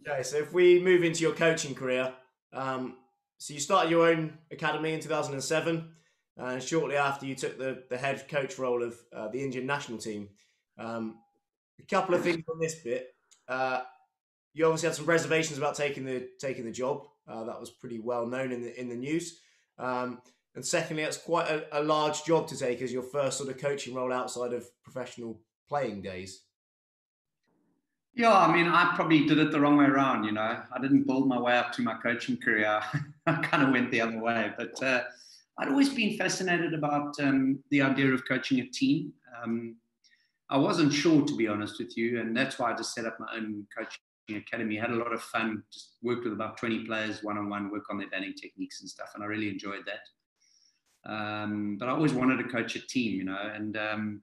Okay, so if we move into your coaching career, so you started your own academy in 2007, and shortly after you took the head coach role of the Indian national team. A couple of things on this bit. You obviously had some reservations about taking the job. That was pretty well known in the news. And secondly, it's quite a large job to take as your first sort of coaching role outside of professional playing days. Yeah, I mean, I probably did it the wrong way around, you know. I didn't build my way up to my coaching career. I kind of went the other way. But I'd always been fascinated about the idea of coaching a team. I wasn't sure, to be honest with you, and that's why I just set up my own coaching academy. I had a lot of fun, just worked with about 20 players one-on-one, work on their batting techniques and stuff, and I really enjoyed that. But I always wanted to coach a team, you know, and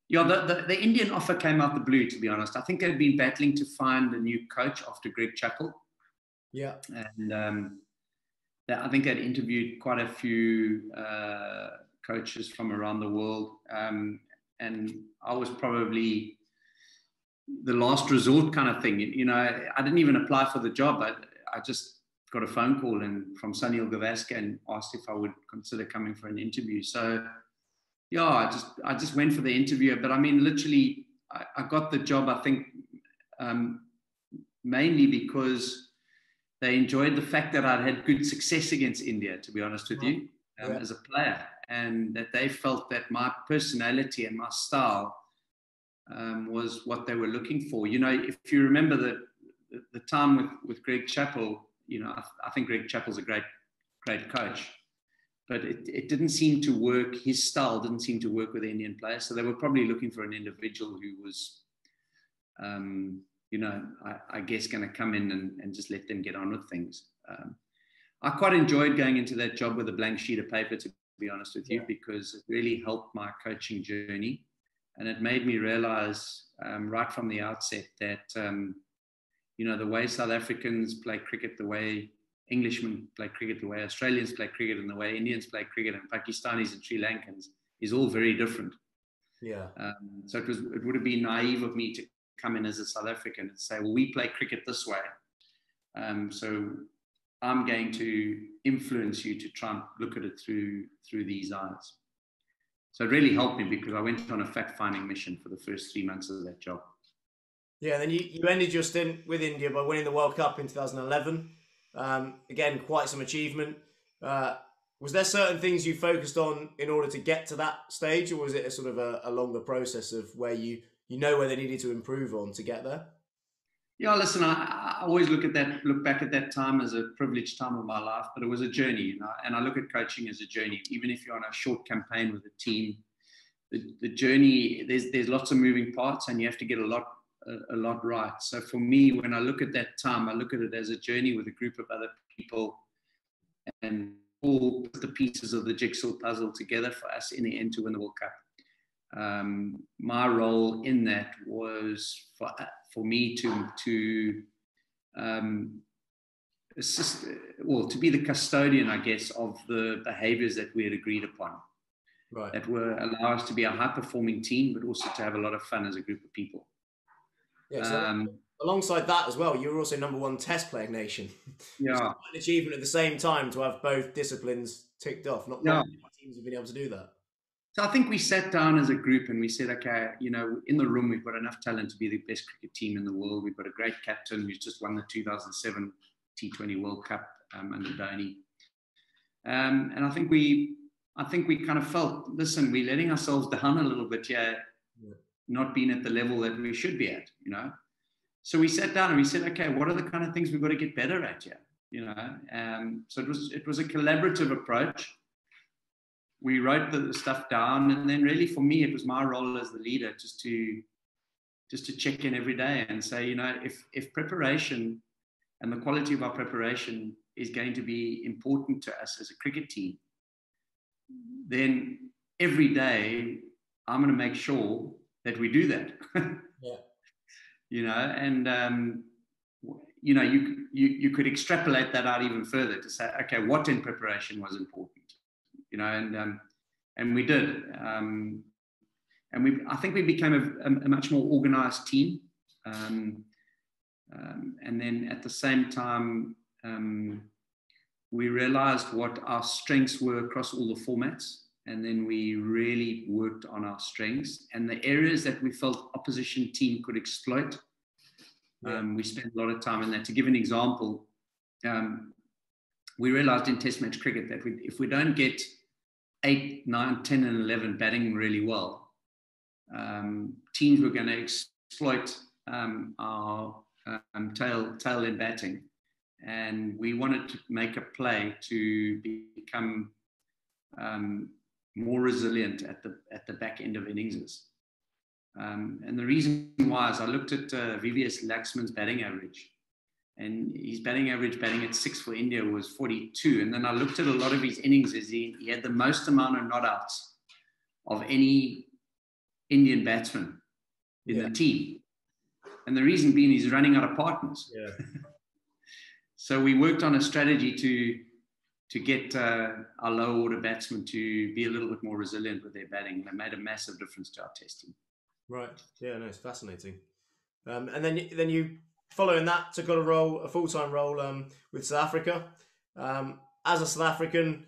yeah, the Indian offer came out the blue, to be honest. I think they'd been battling to find a new coach after Greg Chappell. Yeah. And I think they'd interviewed quite a few coaches from around the world. And I was probably the last resort kind of thing. You know, I didn't even apply for the job. I just got a phone call from Sunil Gavaskar and asked if I would consider coming for an interview. So, yeah, I just went for the interview. But I mean, literally, I got the job, I think, mainly because they enjoyed the fact that I'd had good success against India, to be honest with you, as a player. And that they felt that my personality and my style was what they were looking for. You know, if you remember the time with Greg Chappell, you know, I think Greg Chappell's a great coach. But it didn't seem to work. His style didn't seem to work with the Indian players. So they were probably looking for an individual who was, you know, I guess going to come in and just let them get on with things. I quite enjoyed going into that job with a blank sheet of paper, to be honest with you, because it really helped my coaching journey. And it made me realize right from the outset that, you know, the way South Africans play cricket, the way Englishmen play cricket, the way Australians play cricket, and the way Indians play cricket, and Pakistanis and Sri Lankans is all very different. Yeah. So it would have been naive of me to come in as a South African and say, well, we play cricket this way. So I'm going to influence you to try and look at it through these eyes. So it really helped me because I went on a fact-finding mission for the first 3 months of that job. Yeah, then you ended your stint with India by winning the World Cup in 2011. Again, quite some achievement. Was there certain things you focused on in order to get to that stage, or was it a sort of a longer process of where you know where they needed to improve on to get there? Yeah, listen, I always look back at that time as a privileged time of my life, but it was a journey, you know, and I look at coaching as a journey. Even if you're on a short campaign with a team, the journey, there's lots of moving parts and you have to get a lot right. So for me, when I look at that time, I look at it as a journey with a group of other people and all put the pieces of the jigsaw puzzle together for us in the end to win the World Cup. My role in that was for me to assist, well, to be the custodian, I guess, of the behaviors that we had agreed upon. Right. That were allow us to be a high-performing team, but also to have a lot of fun as a group of people. Yeah, so alongside that as well, you were also #1 test playing nation. Yeah. An achievement at the same time to have both disciplines ticked off. Not many teams have been able to do that. So I think we sat down as a group and we said, okay, you know, in the room, we've got enough talent to be the best cricket team in the world. We've got a great captain who's just won the 2007 T20 World Cup under Dhoni. And I think we kind of felt, listen, we're letting ourselves down a little bit here, not being at the level that we should be at, you know. So we sat down and we said, okay, what are the kind of things we've got to get better at here, you know? So it was a collaborative approach. We wrote the stuff down, and then really for me, it was my role as the leader just to check in every day and say, you know, if preparation and the quality of our preparation is going to be important to us as a cricket team, then every day I'm going to make sure that we do that. Yeah. You know, and you know, you could extrapolate that out even further to say, okay, what in preparation was important, you know, and we did, and I think we became a much more organized team. And then at the same time, we realized what our strengths were across all the formats. And then we really worked on our strengths and the areas that we felt opposition team could exploit. We spent a lot of time in that. To give an example, we realized in Test match cricket that if we don't get 8, 9, 10, and 11 batting really well, teams were going to exploit our tail end batting. And we wanted to make a play to become more resilient at the back end of innings. And the reason why is I looked at VVS Laxman's batting average, and his batting average batting at 6 for India was 42. And then I looked at a lot of his innings as he had the most amount of not outs of any Indian batsman in the team. And the reason being he's running out of partners. So we worked on a strategy to get our low order batsmen to be a little bit more resilient with their batting. That made a massive difference to our testing. Right. Yeah, no, it's fascinating. And then you, following that, took on a full-time role with South Africa. As a South African,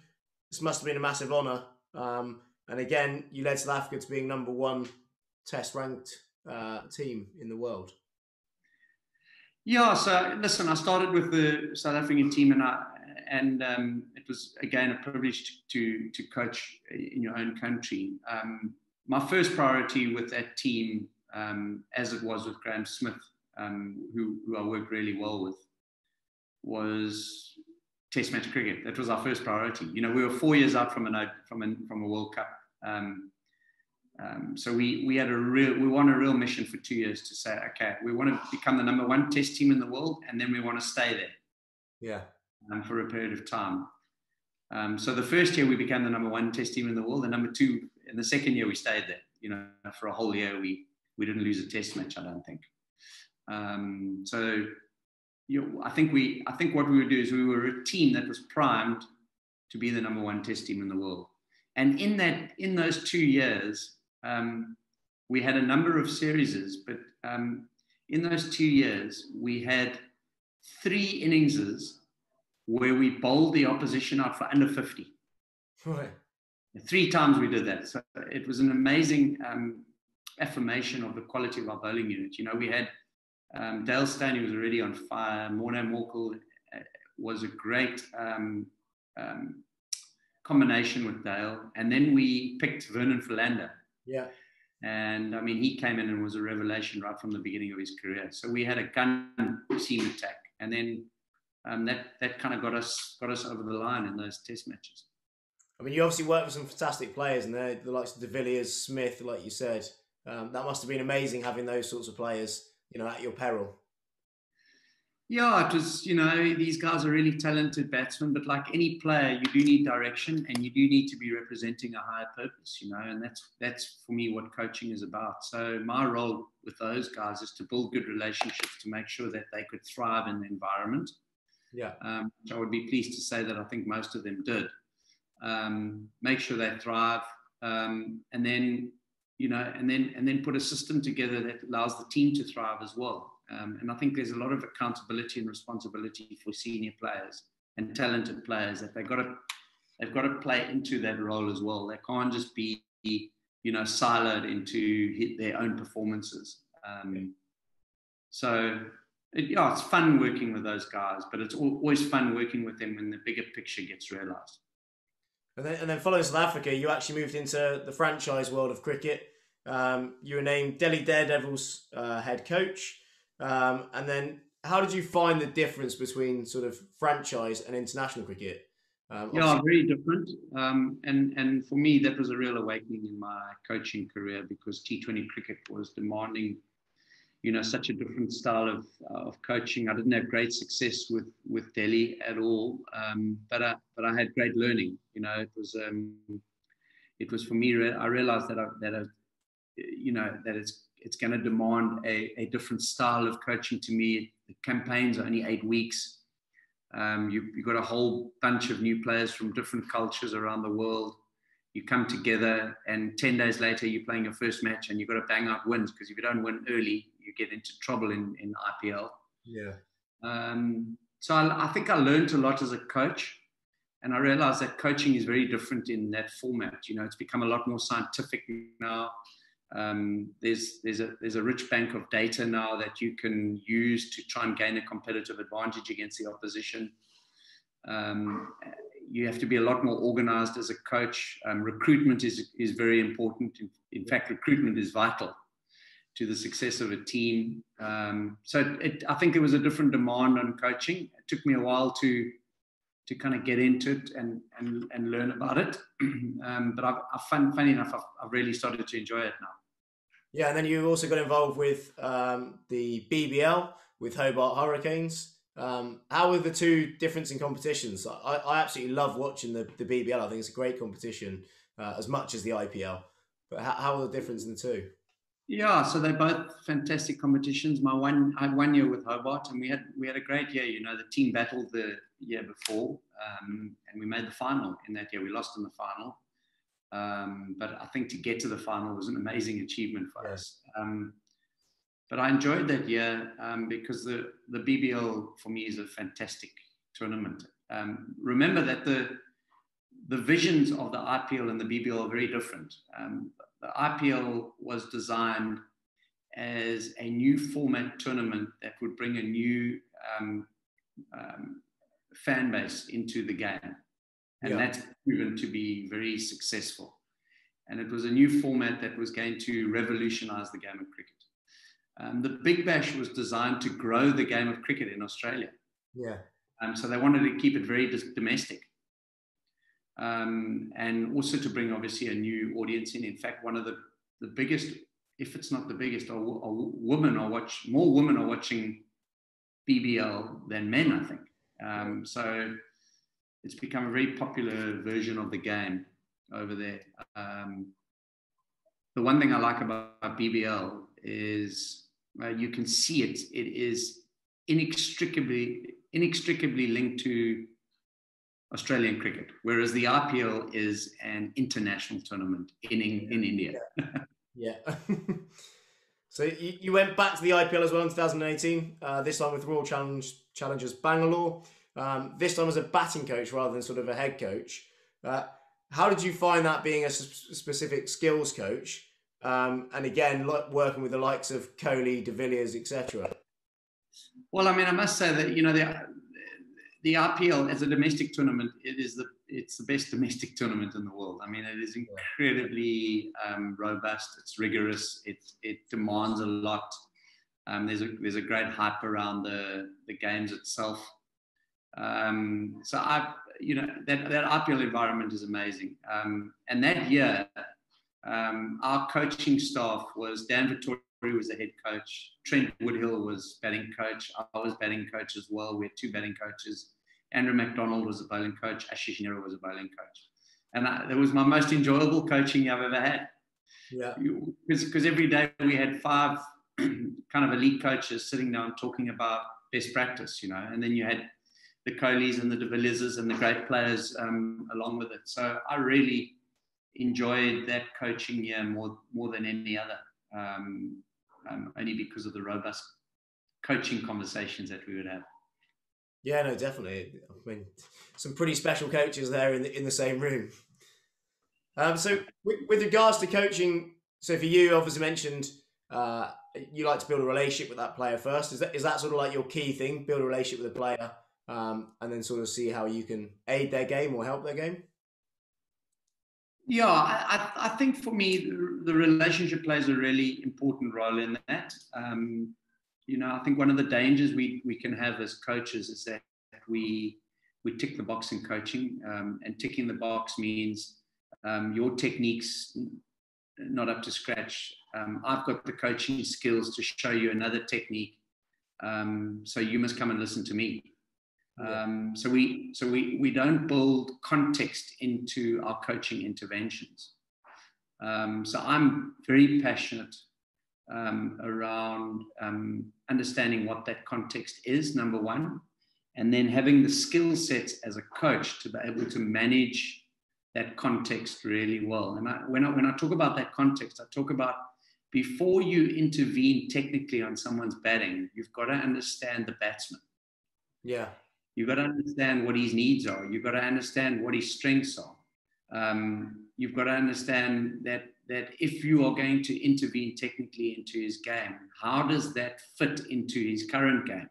this must have been a massive honour. And again, you led South Africa to being number 1 test-ranked team in the world. Yeah, so listen, I started with the South African team, and it was again a privilege to coach in your own country. My first priority with that team, as it was with Graham Smith, who I worked really well with, was Test match cricket. That was our first priority. You know, we were 4 years out from a World Cup. So we won a real mission for 2 years to say, okay, we want to become the number 1 test team in the world, and then we want to stay there. Yeah. For a period of time. So the first year we became the number 1 test team in the world, and number 2, in the second year we stayed there. You know, for a whole year we didn't lose a test match, I don't think. So I think what we would do is we were a team that was primed to be the number 1 test team in the world. And in those 2 years, we had a number of series, but in those 2 years, we had 3 innings where we bowled the opposition out for under 50. Right. 3 times we did that. So it was an amazing affirmation of the quality of our bowling unit. You know, we had Dale Stoney was already on fire. Morné Morkel was a great combination with Dale. And then we picked Vernon Philander. Yeah. And I mean, he came in and was a revelation right from the beginning of his career. So we had a gun seam attack. And then that kind of got us over the line in those test matches. I mean, you obviously worked with some fantastic players, and the likes of De Villiers, Smith, like you said. That must have been amazing having those sorts of players, you know, at your peril. Yeah, it was, you know, these guys are really talented batsmen, but like any player, you do need direction and you do need to be representing a higher purpose, you know, and that's for me what coaching is about. So my role with those guys is to build good relationships to make sure that they could thrive in the environment. Yeah. Which I would be pleased to say that I think most of them did. Make sure they thrive, and then, you know, and then put a system together that allows the team to thrive as well. And I think there's a lot of accountability and responsibility for senior players and talented players that they've got to play into that role as well. They can't just be, you know, siloed into their own performances. So it's fun working with those guys, but it's always fun working with them when the bigger picture gets realised. And then following South Africa, you actually moved into the franchise world of cricket. You were named Delhi Daredevils head coach. And then how did you find the difference between sort of franchise and international cricket? Very different. And for me, that was a real awakening in my coaching career because T20 cricket was demanding, you know, such a different style of coaching. I didn't have great success with Delhi at all, but I had great learning. You know, it was for me. I realized that it's going to demand a different style of coaching to me. The campaigns are only 8 weeks. You've got a whole bunch of new players from different cultures around the world. You come together, and 10 days later, you're playing your first match, and you've got to bang out wins because if you don't win early, you get into trouble in IPL. Yeah. So I think I learned a lot as a coach, and I realized that coaching is very different in that format. You know, it's become a lot more scientific now. There's a rich bank of data now that you can use to try and gain a competitive advantage against the opposition. You have to be a lot more organized as a coach. Recruitment is very important. In fact, recruitment is vital to the success of a team. I think there was a different demand on coaching. It took me a while to kind of get into it and learn about it. But funny enough, I've really started to enjoy it now. Yeah, and then you also got involved with the BBL with Hobart Hurricanes. How were the two difference in competitions? I absolutely love watching the BBL. I think it's a great competition, as much as the IPL. But how are the difference in the two? Yeah, so they're both fantastic competitions. I had 1 year with Hobart, and we had a great year. You know, the team battled the year before, and we made the final in that year. We lost in the final, but I think to get to the final was an amazing achievement for us. But I enjoyed that year because the BBL for me is a fantastic tournament. Remember that the visions of the IPL and the BBL are very different. The IPL was designed as a new format tournament that would bring a new fan base into the game. And that's proven to be very successful. And it was a new format that was going to revolutionize the game of cricket. The Big Bash was designed to grow the game of cricket in Australia. Yeah. So they wanted to keep it very domestic. And also to bring obviously a new audience in. In fact, one of the biggest, if it's not the biggest, more women are watching BBL than men, I think. So it's become a very popular version of the game over there. The one thing I like about BBL is you can see it is inextricably linked to Australian cricket, whereas the IPL is an international tournament in India. Yeah. So you went back to the IPL as well in 2018, this time with Royal Challengers Bangalore, this time as a batting coach rather than sort of a head coach. How did you find that being a specific skills coach? And again, working with the likes of Kohli, De Villiers, etc. Well, I mean, I must say that, you know, the IPL as a domestic tournament, it's the best domestic tournament in the world. I mean, it is incredibly robust. It's rigorous. It demands a lot. There's a great hype around the games itself. So that IPL environment is amazing. And that year, our coaching staff was Dan Vittori was the head coach. Trent Woodhill was batting coach. I was batting coach as well. We had two batting coaches. Andrew McDonald was a bowling coach. Ashish Nehru was a bowling coach. And that was my most enjoyable coaching I've ever had. Yeah. Because every day we had 5 kind of elite coaches sitting down talking about best practice, you know, and then you had the Kohlis and the De Villiers and the great players along with it. So I really enjoyed that coaching year more than any other. Only because of the robust coaching conversations that we would have. Yeah, no, definitely. I mean, some pretty special coaches there in the same room. So with regards to coaching, so for you, obviously mentioned you like to build a relationship with that player first. Is that sort of like your key thing? Build a relationship with the player, and then sort of see how you can aid their game or help their game. Yeah, I think for me, the relationship plays a really important role in that. You know, I think one of the dangers we can have as coaches is that we tick the box in coaching, and ticking the box means your technique's not up to scratch. I've got the coaching skills to show you another technique, so you must come and listen to me. So we don't build context into our coaching interventions. So I'm very passionate around understanding what that context is, number one, and then having the skill sets as a coach to be able to manage that context really well. And when I talk about that context, I talk about before you intervene technically on someone's batting, you've got to understand the batsman. Yeah. You've got to understand what his needs are. You've got to understand what his strengths are. You've got to understand that if you are going to intervene technically into his game, how does that fit into his current game?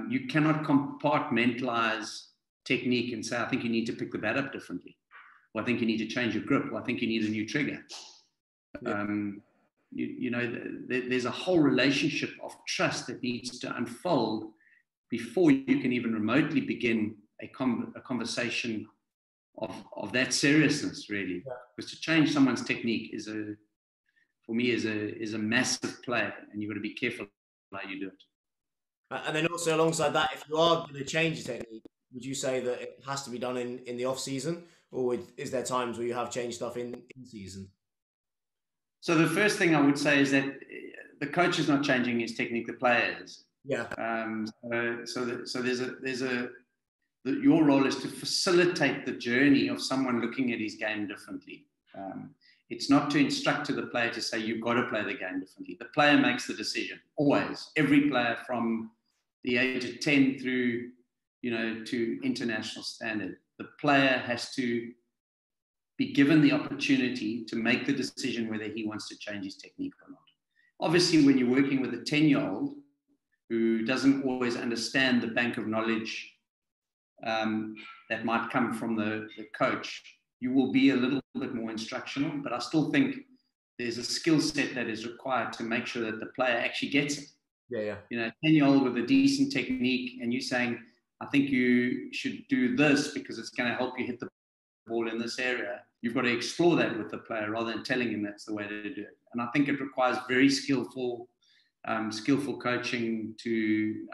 You cannot compartmentalize technique and say, I think you need to pick the bat up differently. Or I think you need to change your grip. Or I think you need a new trigger. Yeah. There's a whole relationship of trust that needs to unfold before you can even remotely begin a conversation of that seriousness, really. Yeah. Because to change someone's technique is a massive play, and you've got to be careful how you do it. And then also alongside that, if you are going to change the technique, would you say that it has to be done in the off season, or is there times where you have changed stuff in season? So the first thing I would say is that the coach is not changing his technique; the player is. Yeah. Your role is to facilitate the journey of someone looking at his game differently. It's not to instruct to the player to say you've got to play the game differently. The player makes the decision always. Every player from the age of 10 through, to international standard. The player has to be given the opportunity to make the decision whether he wants to change his technique or not. Obviously, when you're working with a 10-year-old who doesn't always understand the bank of knowledge that might come from the coach, you will be a little bit more instructional, but I still think there's a skill set that is required to make sure that the player actually gets it. Yeah. A 10-year-old with a decent technique, and you're saying, I think you should do this because it's going to help you hit the ball in this area. You've got to explore that with the player rather than telling him that's the way to do it. And I think it requires very skillful coaching to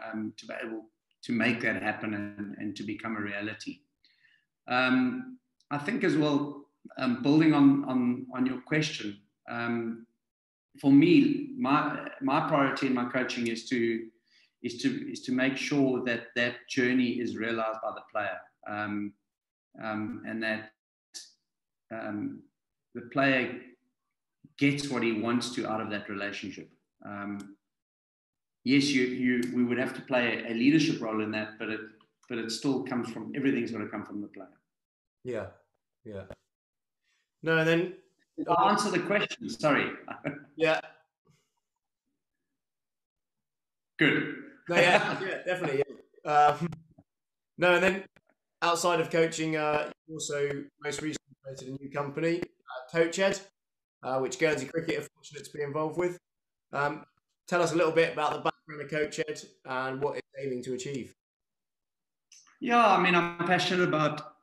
be able to make that happen and to become a reality. I think as well, building on your question, for me, my priority in my coaching is to make sure that journey is realized by the player, and that the player gets what he wants to out of that relationship. Yes, we would have to play a leadership role in that, but it still comes from, everything's got to come from the player. Yeah. No, and then I'll answer the question. Sorry. Yeah. Good. No, yeah, definitely. Yeah. No, and then outside of coaching, you also most recently created a new company, Coach Ed, which Guernsey Cricket are fortunate to be involved with. Tell us a little bit about the background of Coach Ed and what it's aiming to achieve. Yeah, I mean, I'm passionate about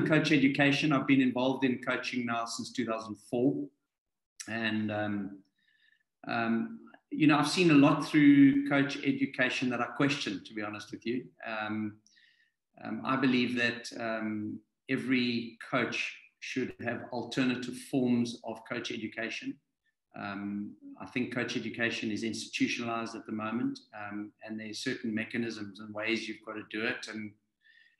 coach education. I've been involved in coaching now since 2004. And, I've seen a lot through coach education that I question, to be honest with you. I believe that every coach should have alternative forms of coach education. I think coach education is institutionalized at the moment, and there's certain mechanisms and ways you've got to do it. And,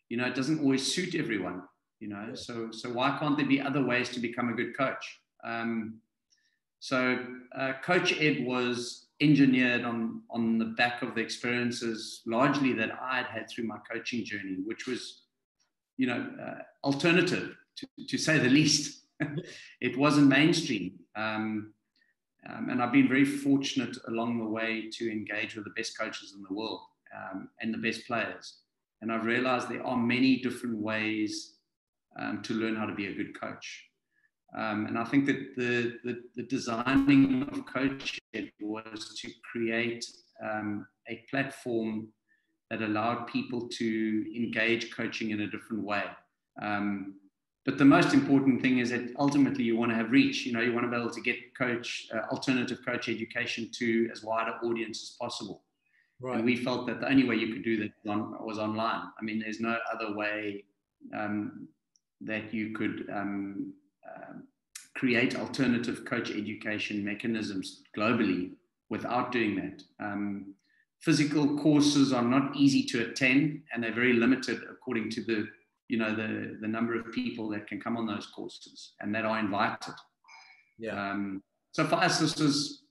it doesn't always suit everyone, Yeah. So why can't there be other ways to become a good coach? Coach Ed was engineered on the back of the experiences largely that I'd had through my coaching journey, which was, alternative to say the least. It wasn't mainstream. And I've been very fortunate along the way to engage with the best coaches in the world, and the best players. And I've realized there are many different ways to learn how to be a good coach. And I think that the designing of Coach Ed was to create a platform that allowed people to engage coaching in a different way. But the most important thing is that ultimately you want to have reach. You want to be able to get alternative coach education to as wide an audience as possible. Right. And we felt that the only way you could do that was online. I mean, there's no other way that you could create alternative coach education mechanisms globally without doing that. Physical courses are not easy to attend, and they're very limited according to the number of people that can come on those courses and that are invited. Yeah. So for us,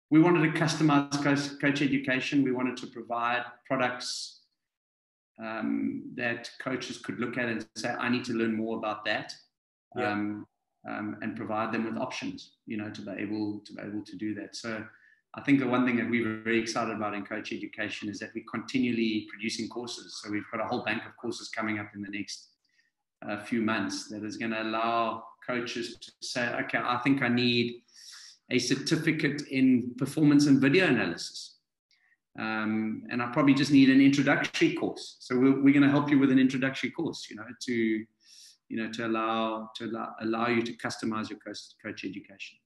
we wanted to customize coach education. We wanted to provide products that coaches could look at and say, I need to learn more about that. And provide them with options, to be able to do that. So I think the one thing that we're very excited about in coach education is that we're continually producing courses. So we've got a whole bank of courses coming up in the next few months that is going to allow coaches to say, okay, I think I need a certificate in performance and video analysis. And I probably just need an introductory course. So we're going to help you with an introductory course, to allow you to customize your coach education.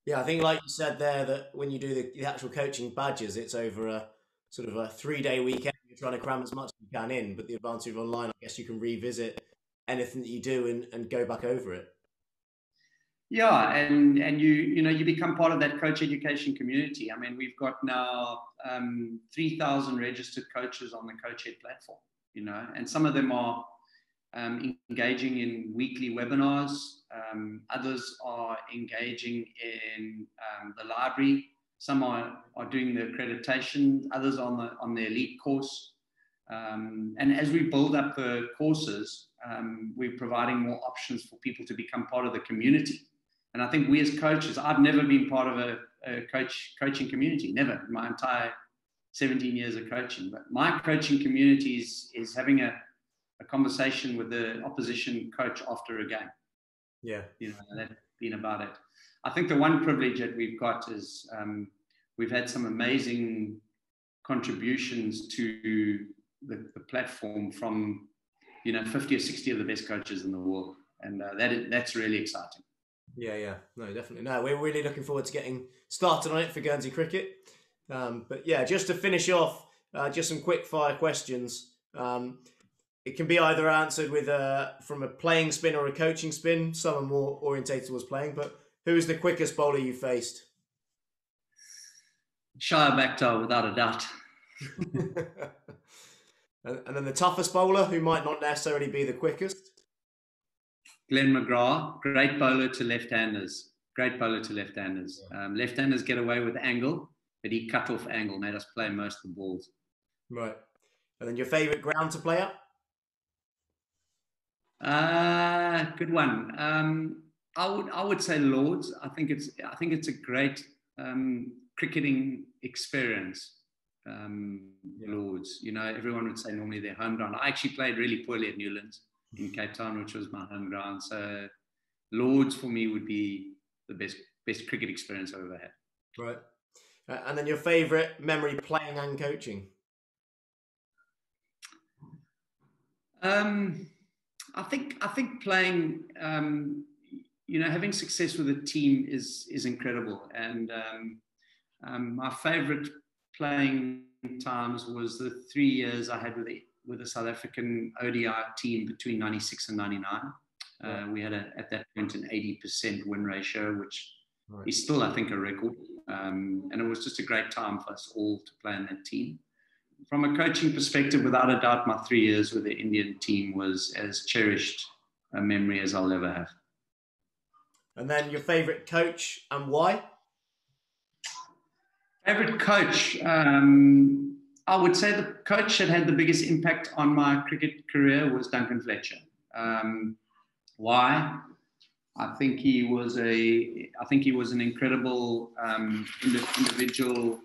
Yeah, I think like you said there, that when you do the actual coaching badges, it's over a sort of a 3-day weekend. You're trying to cram as much as you can in, but the advantage of online, I guess you can revisit anything that you do and go back over it. Yeah, and you become part of that coach education community. I mean, we've got now 3,000 registered coaches on the CoachEd platform, and some of them are engaging in weekly webinars. Others are engaging in the library. Some are doing the accreditation. Others on the elite course. And as we build up the courses, we're providing more options for people to become part of the community. And I think we as coaches, I've never been part of a coaching community, never in my entire 17 years of coaching. But my coaching community is having a conversation with the opposition coach after a game. Yeah. That's been about it. I think the one privilege that we've got is we've had some amazing contributions to the platform from, 50 or 60 of the best coaches in the world. And that's really exciting. Yeah. No, definitely. No, we're really looking forward to getting started on it for Guernsey Cricket. But yeah, just to finish off, just some quick fire questions. It can be either answered with from a playing spin or a coaching spin. Some are more orientated towards playing, but who is the quickest bowler you faced? Shire Bakhtar, without a doubt. And then the toughest bowler, who might not necessarily be the quickest? Glenn McGrath, great bowler to left-handers. Left-handers get away with angle, but he cut off angle, made us play most of the balls. Right. And then your favourite ground to play at? Good one. I would say Lords. I think it's a great cricketing experience. Lords. Everyone would say normally their home ground. I actually played really poorly at Newlands in Cape Town, which was my home ground. So Lords for me would be the best cricket experience I've ever had. Right. And then your favourite memory playing and coaching? I think playing, having success with a team is incredible. And my favourite playing times was the 3 years I had with the South African ODI team between 96 and 99. We had at that point an 80% win ratio, which is still, I think, a record. And it was just a great time for us all to play in that team. From a coaching perspective, without a doubt, my 3 years with the Indian team was as cherished a memory as I'll ever have. And then your favourite coach and why? Favourite coach? I would say the coach that had the biggest impact on my cricket career was Duncan Fletcher. Why? I think he was an incredible individual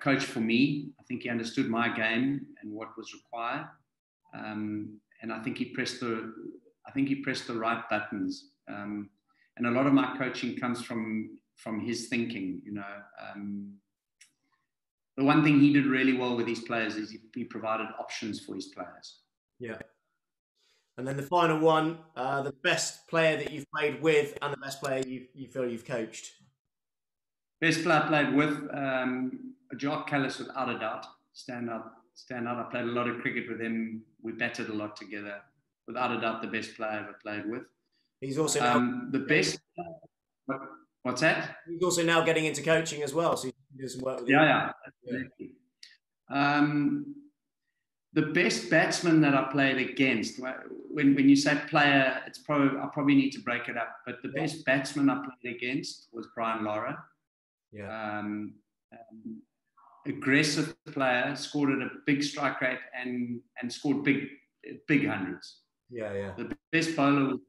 coach for me. I think he understood my game and what was required, and I think he pressed the right buttons. And a lot of my coaching comes from his thinking. The one thing he did really well with his players is he provided options for his players. Yeah. And then the final one, the best player that you've played with and the best player you feel you've coached. Best player I played with, Jock Callis, without a doubt. Stand out. I played a lot of cricket with him. We batted a lot together. Without a doubt, the best player I ever played with. He's also the best. What's that? He's also now getting into coaching as well, so you can do some work with him. Yeah, exactly. The best batsman that I played against, when you say player, I probably need to break it up, but the best batsman I played against was Brian Lara. Yeah. Aggressive player, scored at a big strike rate and scored big hundreds. Yeah. The best bowler was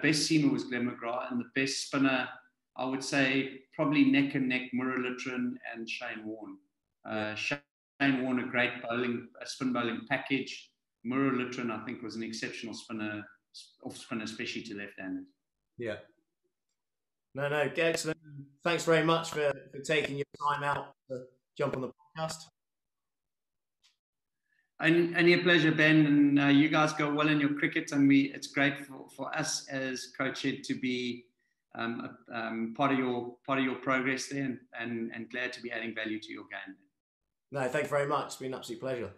best seamer was Glenn McGrath, and the best spinner, I would say, probably neck and neck, Muralitharan and Shane Warne. Shane Warne, a great spin bowling package. Muralitharan, I think, was an exceptional off spinner, especially to left-handers. Yeah. No, excellent. Thanks very much for taking your time out to jump on the podcast. Only a pleasure, Ben. And you guys go well in your cricket, and it's great for us as Coach Ed to be part of your progress there, and glad to be adding value to your game. No, thank you very much. It's been an absolute pleasure.